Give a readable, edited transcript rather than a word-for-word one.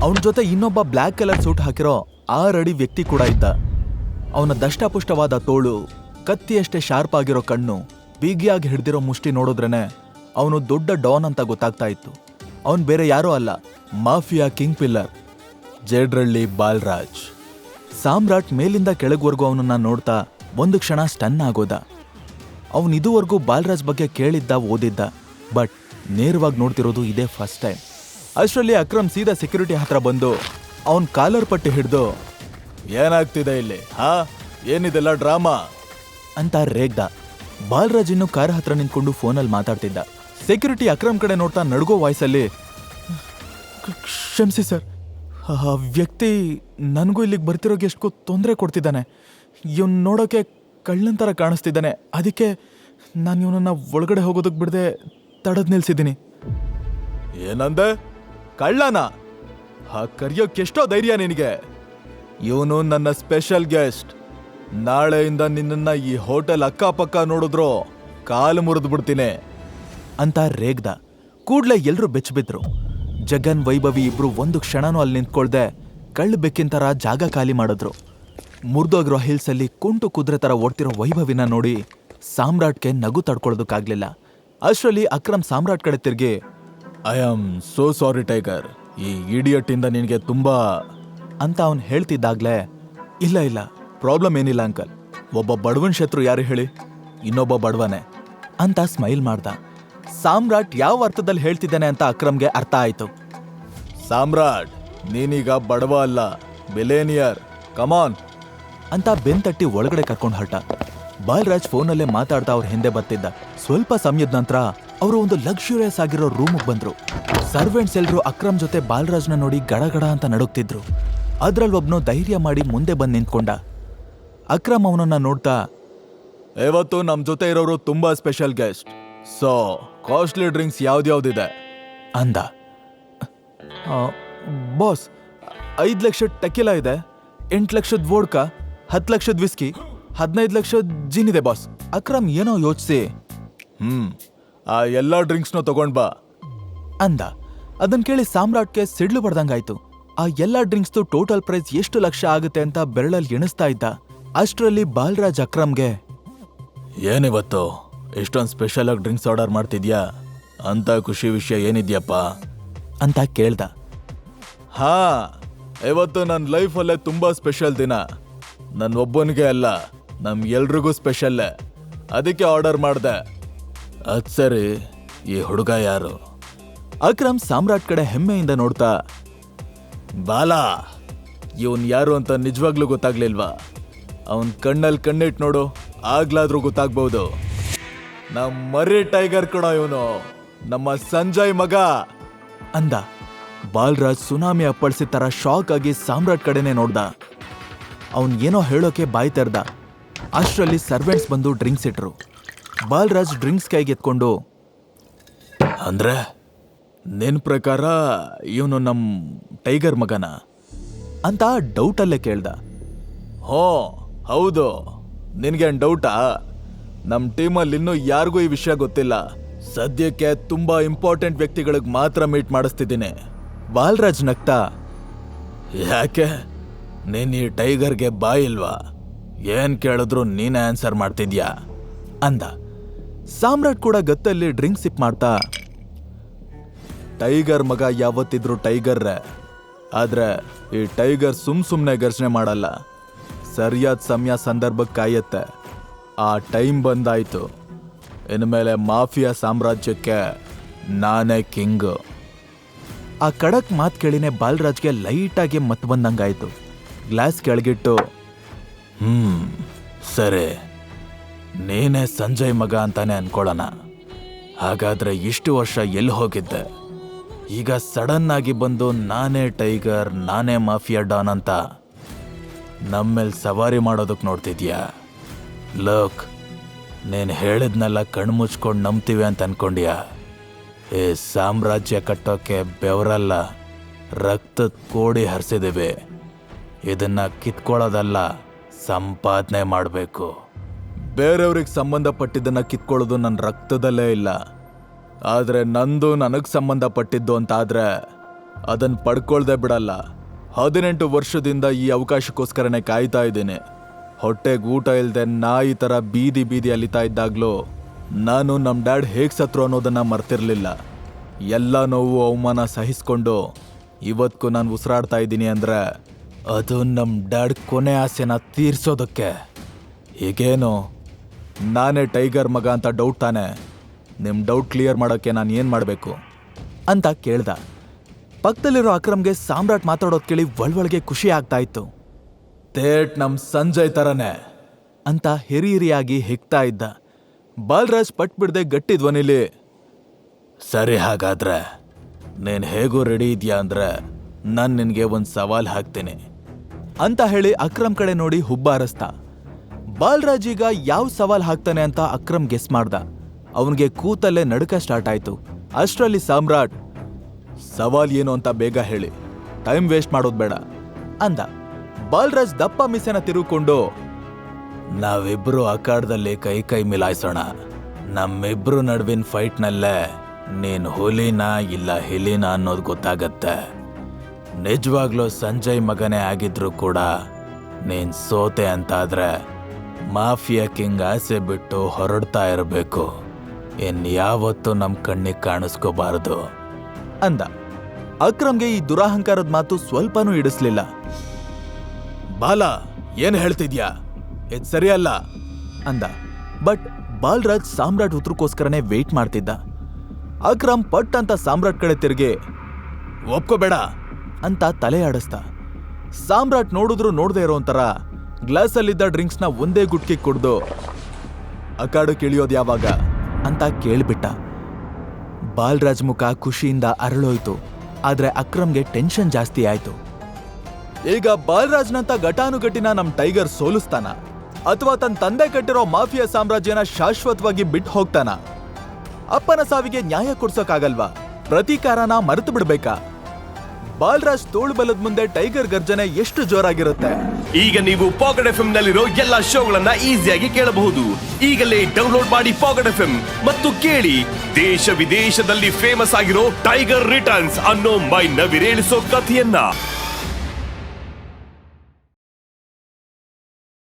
ಅವನ ಜೊತೆ ಇನ್ನೊಬ್ಬ ಬ್ಲ್ಯಾಕ್ ಕಲರ್ ಸೂಟ್ ಹಾಕಿರೋ 6 ಅಡಿ ವ್ಯಕ್ತಿ ಕೂಡ ಇದ್ದ. ಅವನ ದಷ್ಟಪುಷ್ಟವಾದ ತೋಳು, ಕತ್ತಿಯಷ್ಟೇ ಶಾರ್ಪ್ ಆಗಿರೋ ಕಣ್ಣು, ಬೀಗಿಯಾಗಿ ಹಿಡ್ದಿರೋ ಮುಷ್ಟಿ ನೋಡಿದ್ರೇನೆ ಅವನು ದೊಡ್ಡ ಡಾನ್ ಅಂತ ಗೊತ್ತಾಗ್ತಾ ಇತ್ತು. ಅವನು ಬೇರೆ ಯಾರೋ ಅಲ್ಲ, ಮಾಫಿಯಾ ಕಿಂಗ್ ಪಿಲ್ಲರ್ ಜೇಡ್ರಳ್ಳಿ ಬಾಲರಾಜ್. ಸಾಮ್ರಾಟ್ ಮೇಲಿಂದ ಕೆಳಗ್ವರೆಗೂ ಅವನನ್ನ ನೋಡ್ತಾ ಒಂದು ಕ್ಷಣ ಸ್ಟನ್ ಆಗೋದ. ಅವನು ಇದುವರೆಗೂ ಬಾಲರಾಜ್ ಬಗ್ಗೆ ಕೇಳಿದ್ದ, ಓದಿದ್ದ, ಬಟ್ ನೇರವಾಗಿ ನೋಡ್ತಿರೋದು ಇದೇ ಫಸ್ಟ್ ಟೈಮ್. ಅಷ್ಟರಲ್ಲಿ ಅಕ್ರಮ್ ಸೀದಾ ಸೆಕ್ಯೂರಿಟಿ ಹತ್ರ ಬಂದು ಅವನ್ ಕಾಲರ್ ಪಟ್ಟಿ ಹಿಡಿದು, ಏನಾಗ್ತಿದೆ ಇಲ್ಲಿ, ಏನಿದೆಲ್ಲ ಡ್ರಾಮಾ ಅಂತ ರೇಗ್ದ. ಬಾಲರಾಜ್ ಇನ್ನು ಕಾರ್ ಹತ್ರ ನಿಂತ್ಕೊಂಡು ಫೋನಲ್ಲಿ ಮಾತಾಡ್ತಿದ್ದ. ಸೆಕ್ಯೂರಿಟಿ ಅಕ್ರಮ್ ಕಡೆ ನೋಡ್ತಾ ನಡ್ಗೋ ವಾಯ್ಸಲ್ಲಿ, ಕ್ಷಮಿಸಿ ಸರ್, ಆ ವ್ಯಕ್ತಿ ನನಗೂ ಇಲ್ಲಿಗೆ ಬರ್ತಿರೋಕೆ ಎಷ್ಟು ತೊಂದರೆ ಕೊಡ್ತಿದ್ದಾನೆ. ಇವನ್ ನೋಡೋಕೆ ಕಳ್ಳನ ಥರ ಕಾಣಿಸ್ತಿದ್ದಾನೆ. ಅದಕ್ಕೆ ನಾನು ಇವನನ್ನ ಒಳಗಡೆ ಹೋಗೋದಕ್ಕೆ ಬಿಡದೆ ತಡೆದು ನಿಲ್ಸಿದ್ದೀನಿ. ಏನಂದೆ? ಕಳ್ಳನ? ಕರೆಯೋಕೆಷ್ಟೋ ಧೈರ್ಯ ನಿನಗೆ? ಇವನು ನನ್ನ ಸ್ಪೆಷಲ್ ಗೆಸ್ಟ್. ನಾಳೆಯಿಂದ ನಿನ್ನನ್ನ ಈ ಹೋಟೆಲ್ ಅಕ್ಕಪಕ್ಕ ನೋಡಿದ್ರು ಕಾಲು ಮುರಿದು ಬಿಡ್ತೀನಿ ಅಂತ ರೇಗ್ದ. ಕೂಡ್ಲೆ ಎಲ್ರೂ ಬೆಚ್ಚಬಿದ್ರು. ಜಗನ್, ವೈಭವಿ ಇಬ್ರು ಒಂದು ಕ್ಷಣನೂ ಅಲ್ಲಿ ನಿಂತ್ಕೊಳ್ದೆ ಕಳ್ಳ ಬೆಕ್ಕಿನ ಥರ ಜಾಗ ಖಾಲಿ ಮಾಡಿದ್ರು. ಮುರಿದೋಗಿರೋ ಹಿಲ್ಸಲ್ಲಿ ಕುಂಟು ಕುದುರೆ ಥರ ಓಡ್ತಿರೋ ವೈಭವಿನ ನೋಡಿ ಸಾಮ್ರಾಟ್ಗೆ ನಗು ತಡ್ಕೊಳ್ಳೋದಕ್ಕಾಗ್ಲಿಲ್ಲ. ಅಷ್ಟರಲ್ಲಿ ಅಕ್ರಮ್ ಸಾಮ್ರಾಟ್ ಕಡೆ ತಿರುಗಿ, I am so sorry tiger, ಈ ಇಡಿಯಟ್ ಇಂದ ನಿನಗೆ ತುಂಬಾ ಅಂತ ಅವನು ಹೇಳ್ತಿದ್ದಾಗ್ಲೇ, ಇಲ್ಲ ಪ್ರಾಬ್ಲಮ್ ಏನಿಲ್ಲ ಅಂಕಲ್, ಒಬ್ಬ ಬಡವನ್ ಶತ್ರು ಯಾರು ಹೇಳಿ, ಇನ್ನೊಬ್ಬ ಬಡವನೇ ಅಂತ ಸ್ಮೈಲ್ ಮಾಡ್ದ. ಸಾಮ್ರಾಟ್ ಯಾವ ಅರ್ಥದಲ್ಲಿ ಹೇಳ್ತಿದ್ದಾನೆ ಅಂತ ಅಕ್ರಮ್ಗೆ ಅರ್ಥ ಆಯ್ತು. ಸಾಮ್ರಾಟ್, ನೀನೀಗ ಬಡವ ಅಲ್ಲ, ಬಿಲೇನಿಯರ್, ಕಮಾನ್ ಅಂತ ಬೆನ್ತಟ್ಟಿ ಒಳಗಡೆ ಕರ್ಕೊಂಡು ಹೊರಟ. ಬಾಲರಾಜ್ ಫೋನಲ್ಲೇ ಮಾತಾಡ್ತಾ ಅವ್ರ ಹಿಂದೆ ಬರ್ತಿದ್ದ. ಸ್ವಲ್ಪ ಸಮಯದ ನಂತರ ಅವರು ಒಂದು ಲಕ್ಸುರಿಯಸ್ ಆಗಿರೋ ರೂಮಿಗೆ ಬಂದ್ರು. ಸರ್ವೆಂಟ್ಸ್ ಎಲ್ರು ಅಕ್ರಮ್ ಜೊತೆ ಬಾಲರಾಜ್ನ ನೋಡಿ ಗಡಗಡ ಅಂತ ನಡುಗ್ತಿದ್ರು. ಅದ್ರಲ್ಲಿ ಒಬ್ನು ಧೈರ್ಯ ಮಾಡಿ ಮುಂದೆ ಬಂದು ನಿಂತ್ಕೊಂಡ. ಅಕ್ರಮ್ ಅವನನ್ನ ನೋಡ್ತಾ, ಇವತ್ತು ನಮ್ ಜೊತೆ ಇರೋರು ತುಂಬಾ special guest, so costly drinks ಯಾವ್ದ್ಯಾವ್ದಿದೆ ಅಂದ. ಬಾಸ್, 5 ಲಕ್ಷದ ಟೆಕಿಲಾ ಇದೆ, 8 ಲಕ್ಷದ ವೋಡ್ಕಾ, 10 ಲಕ್ಷದ ವಿಸ್ಕಿ, 15 ಲಕ್ಷದ ಜಿನ್ ಇದೆ ಬಾಸ್. ಅಕ್ರಮ್ ಏನೋ ಯೋಚಿಸಿ, ಆ ಎಲ್ಲಾ ಡ್ರಿಂಕ್ಸ್ನೂ ತಗೊಂಡ್ ಬಾ ಅಂದ. ಅದನ್ ಕೇಳಿ ಸಾಮ್ರಾಟ್ಗೆ ಸಿಡ್ಲು ಬಡ್ದಂಗಾಯ್ತು. ಆ ಎಲ್ಲಾ ಡ್ರಿಂಕ್ಸ್ದು ಟೋಟಲ್ ಪ್ರೈಸ್ ಎಷ್ಟು ಲಕ್ಷ ಆಗುತ್ತೆ ಅಂತ ಬೆರಳಲ್ಲಿ ಎಣಿಸ್ತಾ ಇದ್ದ. ಅಷ್ಟರಲ್ಲಿ ಬಾಲರಾಜ್ ಅಕ್ರಮ್ಗೆ, ಏನಿವತ್ತು ಎಷ್ಟೊಂದು ಸ್ಪೆಷಲ್ ಆಗಿ ಡ್ರಿಂಕ್ಸ್ ಆರ್ಡರ್ ಮಾಡ್ತಿದ್ಯಾ, ಅಂತ ಖುಷಿ ವಿಷಯ ಏನಿದ್ಯಪ್ಪ ಅಂತ ಕೇಳ್ದ. ಇವತ್ತು ನನ್ನ ಲೈಫಲ್ಲೇ ತುಂಬಾ ಸ್ಪೆಷಲ್ ದಿನ. ನನ್ನ ಒಬ್ಬನಿಗೆ ಅಲ್ಲ, ನಮ್ ಎಲ್ರಿಗೂ ಸ್ಪೆಷಲ್ಲೇ, ಅದಕ್ಕೆ ಆರ್ಡರ್ ಮಾಡ್ದೆ. ಅದ್ ಸರಿ, ಈ ಹುಡುಗ ಯಾರು? ಅಕ್ರಮ್ ಸಾಮ್ರಾಟ್ ಕಡೆ ಹೆಮ್ಮೆಯಿಂದ ನೋಡ್ತಾ, ಬಾಲಾ, ಇವನ್ ಯಾರು ಅಂತ ನಿಜವಾಗ್ಲೂ ಗೊತ್ತಾಗ್ಲಿಲ್ವಾ? ಅವನ್ ಕಣ್ಣಲ್ಲಿ ಕಣ್ಣಿಟ್ ನೋಡು, ಆಗ್ಲಾದ್ರೂ ಗೊತ್ತಾಗ್ಬಹುದು. ನಮ್ ಮರಿ ಟೈಗರ್ ಕಣ ಇವನು, ನಮ್ಮ ಸಂಜಯ್ ಮಗ ಅಂದ. ಬಾಲರಾಜ್ ಸುನಾಮಿ ಅಪ್ಪಳಿಸಿದ ತರ ಶಾಕ್ ಆಗಿ ಸಾಮ್ರಾಟ್ ಕಡೆನೆ ನೋಡ್ದ. ಅವನ್ ಏನೋ ಹೇಳೋಕೆ ಬಾಯ್ ತೆರ್ದ. ಅಷ್ಟರಲ್ಲಿ ಸರ್ವೆಂಟ್ಸ್ ಬಂದು ಡ್ರಿಂಕ್ಸ್ ಇಟ್ರು. ಬಾಲರಾಜ್ ಡ್ರಿಂಕ್ಸ್ ಕೈಗೆತ್ಕೊಂಡು, ಅಂದ್ರೆ ನಿನ್ ಪ್ರಕಾರ ಇವನು ನಮ್ ಟೈಗರ್ ಮಗನ ಅಂತ ಡೌಟಲ್ಲೇ ಕೇಳ್ದ. ಹೌದು, ನಿನ್ಗೇನ್ ಡೌಟಾ? ನಮ್ ಟೀಮಲ್ಲಿ ಇನ್ನೂ ಯಾರಿಗೂ ಈ ವಿಷಯ ಗೊತ್ತಿಲ್ಲ. ಸದ್ಯಕ್ಕೆ ತುಂಬಾ ಇಂಪಾರ್ಟೆಂಟ್ ವ್ಯಕ್ತಿಗಳಿಗೆ ಮಾತ್ರ ಮೀಟ್ ಮಾಡಿಸ್ತಿದ್ದೀನಿ. ಬಾಲರಾಜ್ ನಗ್ತಾ, ಯಾಕೆ ನೀನ್ ಈ ಟೈಗರ್ಗೆ ಬಾಯ್ ಇಲ್ವಾ? ಏನ್ ಕೇಳಿದ್ರು ನೀನೇ ಆನ್ಸರ್ ಮಾಡ್ತಿದ್ಯಾ ಅಂದ. ಸಾಮ್ರಾಟ್ ಕೂಡ ಗತ್ತಲ್ಲಿ ಡ್ರಿಂಕ್ ಸಿಪ್ ಮಾಡ್ತಾ, ಟೈಗರ್ ಮಗ ಯಾವತ್ತಿದ್ರು ಟೈಗರ್ರೆ, ಆದ್ರೆ ಈ ಟೈಗರ್ ಸುಮ್ನೆ ಗರ್ಜನೆ ಮಾಡಲ್ಲ, ಸರಿಯಾದ ಸಮಯ ಸಂದರ್ಭಕ್ಕೆ ಕಾಯತ್ತೆ. ಆ ಟೈಮ್ ಬಂದಾಯ್ತು. ಇನ್ಮೇಲೆ ಮಾಫಿಯಾ ಸಾಮ್ರಾಜ್ಯಕ್ಕೆ ನಾನೇ ಕಿಂಗು. ಆ ಖಡಕ್ ಮಾತು ಕೇಳಿನೇ ಬಾಲರಾಜ್ಗೆ ಲೈಟಾಗಿ ಮತ್ ಬಂದಂಗಾಯ್ತು. ಗ್ಲಾಸ್ ಕೆಳಗಿಟ್ಟು, ಸರಿ, ನೀನೇ ಸಂಜಯ್ ಮಗ ಅಂತಾನೆ ಅನ್ಕೊಳ್ಳೋಣ. ಹಾಗಾದ್ರೆ ಇಷ್ಟು ವರ್ಷ ಎಲ್ಲಿ ಹೋಗಿದ್ದೆ? ಈಗ ಸಡನ್ ಆಗಿ ಬಂದು ನಾನೇ ಟೈಗರ್, ನಾನೇ ಮಾಫಿಯಾ ಡಾನ್ ಅಂತ ನಮ್ಮೇಲೆ ಸವಾರಿ ಮಾಡೋದಕ್ಕೆ ನೋಡ್ತಿದ್ಯಾ? ಲೋಕ್, ನೀನು ಹೇಳಿದ್ನೆಲ್ಲ ಕಣ್ಮುಚ್ಕೊಂಡು ನಂಬ್ತೀವಿ ಅಂತ ಅನ್ಕೊಂಡ್ಯಾ? ಈ ಸಾಮ್ರಾಜ್ಯ ಕಟ್ಟೋಕೆ ಬೆವರಲ್ಲ, ರಕ್ತದ ಕೋಡಿ ಹರಿಸಿದ್ದೀವಿ. ಇದನ್ನ ಕಿತ್ಕೊಳ್ಳೋದಲ್ಲ, ಸಂಪಾದನೆ ಮಾಡಬೇಕು. ಬೇರೆಯವ್ರಿಗೆ ಸಂಬಂಧಪಟ್ಟಿದ್ದನ್ನ ಕಿತ್ಕೊಳ್ಳೋದು ನನ್ನ ರಕ್ತದಲ್ಲೇ ಇಲ್ಲ. ಆದರೆ ನಂದು ನನಗೆ ಸಂಬಂಧಪಟ್ಟಿದ್ದು ಅಂತಾದರೆ ಅದನ್ನ ಪಡ್ಕೊಳ್ದೆ ಬಿಡಲ್ಲ. 18 ವರ್ಷದಿಂದ ಈ ಅವಕಾಶಕ್ಕೋಸ್ಕರನೇ ಕಾಯ್ತಾ ಇದ್ದೀನಿ. ಹೊಟ್ಟೆಗೆ ಊಟ ಇಲ್ಲದೆ ನಾಯಿ ಥರ ಬೀದಿ ಬೀದಿ ಅಲಿತಾ ಇದ್ದಾಗ್ಲೂ ನಾನು ನಮ್ಮ ಡ್ಯಾಡ್ ಹೇಗೆ ಸತ್ರು ಅನ್ನೋದನ್ನ ಮರ್ತಿರ್ಲಿಲ್ಲ. ಎಲ್ಲ ನೋವು ಅವಮಾನ ಸಹಿಸ್ಕೊಂಡು ಇವತ್ತಿಗೂ ನಾನು ಉಸಿರಾಡ್ತಾ ಇದ್ದೀನಿ ಅಂದರೆ ಅದು ನಮ್ಮ ಡ್ಯಾಡ್ ಕೊನೆ ಆಸೆನ ತೀರ್ಸೋದಕ್ಕೆ. ಹೀಗೇನು ನಾನೇ ಟೈಗರ್ ಮಗ ಅಂತ ಡೌಟ್ ತಾನೆ? ನಿಮ್ಮ ಡೌಟ್ ಕ್ಲಿಯರ್ ಮಾಡೋಕ್ಕೆ ನಾನು ಏನು ಮಾಡಬೇಕು ಅಂತ ಕೇಳ್ದ. ಪಕ್ಕದಲ್ಲಿರೋ ಅಕ್ರಮ್ಗೆ ಸಾಮ್ರಾಟ್ ಮಾತಾಡೋದು ಕೇಳಿ ಒಳಗೆ ಖುಷಿ ಆಗ್ತಾ ಇತ್ತು. ತೇಟ್ ನಮ್ಮ ಸಂಜಯ್ ಥರನೇ ಅಂತ ಹಿರಿಯಾಗಿ ಹೆಕ್ತಾ ಇದ್ದ. ಬಾಲರಾಜ್ ಪಟ್ಬಿಡ್ದೆ ಗಟ್ಟಿ ಧ್ವನಿಲಿ, ಸರಿ ಹಾಗಾದ್ರೆ ನೀನು ಹೇಗೂ ರೆಡಿ ಇದೆಯಾ ಅಂದರೆ ನಾನು ನಿನಗೆ ಒಂದು ಸವಾಲು ಹಾಕ್ತೀನಿ ಅಂತ ಹೇಳಿ ಅಕ್ರಮ್ ಕಡೆ ನೋಡಿ ಹುಬ್ಬಾರಸ್ತ. ಬಾಲರಾಜ್ ಈಗ ಯಾವ ಸವಾಲ್ ಹಾಕ್ತಾನೆ ಅಂತ ಅಕ್ರಮ್ ಗೆಸ್ ಮಾಡ್ದ. ಅವನಿಗೆ ಕೂತಲ್ಲೇ ನಡುಕ ಸ್ಟಾರ್ಟ್ ಆಯ್ತು. ಅಷ್ಟರಲ್ಲಿ ಸಾಮ್ರಾಟ್, ಸವಾಲ್ ಏನು ಅಂತ ಬೇಗ ಹೇಳಿ, ಟೈಮ್ ವೇಸ್ಟ್ ಮಾಡೋದು ಬೇಡ ಅಂದ. ಬಾಲರಾಜ್ ದಪ್ಪ ಮಿಸೆನ ತಿರುಕೊಂಡು, ನಾವಿಬ್ರು ಅಖಾಡದಲ್ಲಿ ಕೈ ಕೈ ಮಿಲಾಯಿಸೋಣ. ನಮ್ಮಿಬ್ರು ನಡುವಿನ ಫೈಟ್ನಲ್ಲೇ ನೀನು ಹುಲಿನ ಇಲ್ಲ ಹಿಲಿನ ಅನ್ನೋದು ಗೊತ್ತಾಗತ್ತೆ. ನಿಜವಾಗ್ಲೂ ಸಂಜಯ್ ಮಗನೇ ಆಗಿದ್ರು ಕೂಡ ನೀನ್ ಸೋತೆ ಅಂತಾದ್ರೆ ಮಾಫಿಯಾ ಕಿಂಗ್ ಆಸೆ ಬಿಟ್ಟು ಹೊರಡ್ತಾ ಇರಬೇಕು. ಇನ್ಯಾವತ್ತೂ ನಮ್ಮ ಕಣ್ಣಿಗೆ ಕಾಣಿಸ್ಕೋಬಾರದು ಅಂದ. ಅಕ್ರಮ್ಗೆ ಈ ದುರಹಂಕಾರದ ಮಾತು ಸ್ವಲ್ಪನೂ ಇಡಿಸ್ಲಿಲ್ಲ. ಬಾಲ, ಏನು ಹೇಳ್ತಿದ್ಯಾ? ಇದು ಸರಿಯಲ್ಲ ಅಂದ. ಬಟ್ ಬಾಲರಾಜ್ ಸಾಮ್ರಾಟ್ ಉತ್ತರಕ್ಕೋಸ್ಕರನೇ ವೇಟ್ ಮಾಡ್ತಿದ್ದ. ಅಕ್ರಮ್ ಪಟ್ ಅಂತ ಸಾಮ್ರಾಟ್ ಕಡೆ ತಿರುಗಿ, ಒಪ್ಕೋಬೇಡ ಅಂತ ತಲೆ ಆಡಿಸ್ದ. ಸಾಮ್ರಾಟ್ ನೋಡಿದ್ರು ನೋಡದೆ ಇರೋ ಒಂಥರ ಗ್ಲಾಸಲ್ಲಿದ್ದ ಡ್ರಿಂಕ್ಸ್ನ ಒಂದೇ ಗುಟ್ಕಿ ಕುಡ್ದು, ಅಖಾಡಕ್ಕೆ ಇಳಿಯೋದು ಯಾವಾಗ ಅಂತ ಕೇಳ್ಬಿಟ್ಟ. ಬಾಲರಾಜ್ ಮುಖ ಖುಷಿಯಿಂದ ಅರಳೋಯ್ತು. ಆದ್ರೆ ಅಕ್ರಮ್ಗೆ ಟೆನ್ಷನ್ ಜಾಸ್ತಿ ಆಯ್ತು. ಈಗ ಬಾಲರಾಜ್ನಂತ ಘಟಾನುಘಟಿನ ನಮ್ ಟೈಗರ್ ಸೋಲಿಸ್ತಾನ ಅಥವಾ ತನ್ನ ತಂದೆ ಕಟ್ಟಿರೋ ಮಾಫಿಯಾ ಸಾಮ್ರಾಜ್ಯನ ಶಾಶ್ವತವಾಗಿ ಬಿಟ್ಟು ಹೋಗ್ತಾನ? ಅಪ್ಪನ ಸಾವಿಗೆ ನ್ಯಾಯ ಕೊಡ್ಸೋಕ್ಕಾಗಲ್ವಾ? ಪ್ರತೀಕಾರನ ಮರೆತು ಬಿಡ್ಬೇಕಾ? ಬಾಲರಾಜ್ ತೋಳು ಬಲದ ಮುಂದೆ ಟೈಗರ್ ಗರ್ಜನೆ ಎಷ್ಟು ಜೋರಾಗಿರುತ್ತೆ. ಈಗ ನೀವು ಪಾಕೆಟ್ ಎಫ್ಎಂ ನಲ್ಲಿರೋ ಎಲ್ಲಾ ಶೋಗಳನ್ನ ಈಸಿಯಾಗಿ ಕೇಳಬಹುದು. ಈಗಲೇ ಡೌನ್ಲೋಡ್ ಮಾಡಿ ಪಾಕೆಟ್ ಎಫ್ಎಂ ಮತ್ತು ಕೇಳಿ ದೇಶ ವಿದೇಶದಲ್ಲಿ ಫೇಮಸ್ ಆಗಿರೋ ಟೈಗರ್ ರಿಟರ್ನ್ಸ್ ಅನ್ನೋ ಮೈ ನವಿರೇಳಿಸೋ ಕಥೆಯನ್ನ.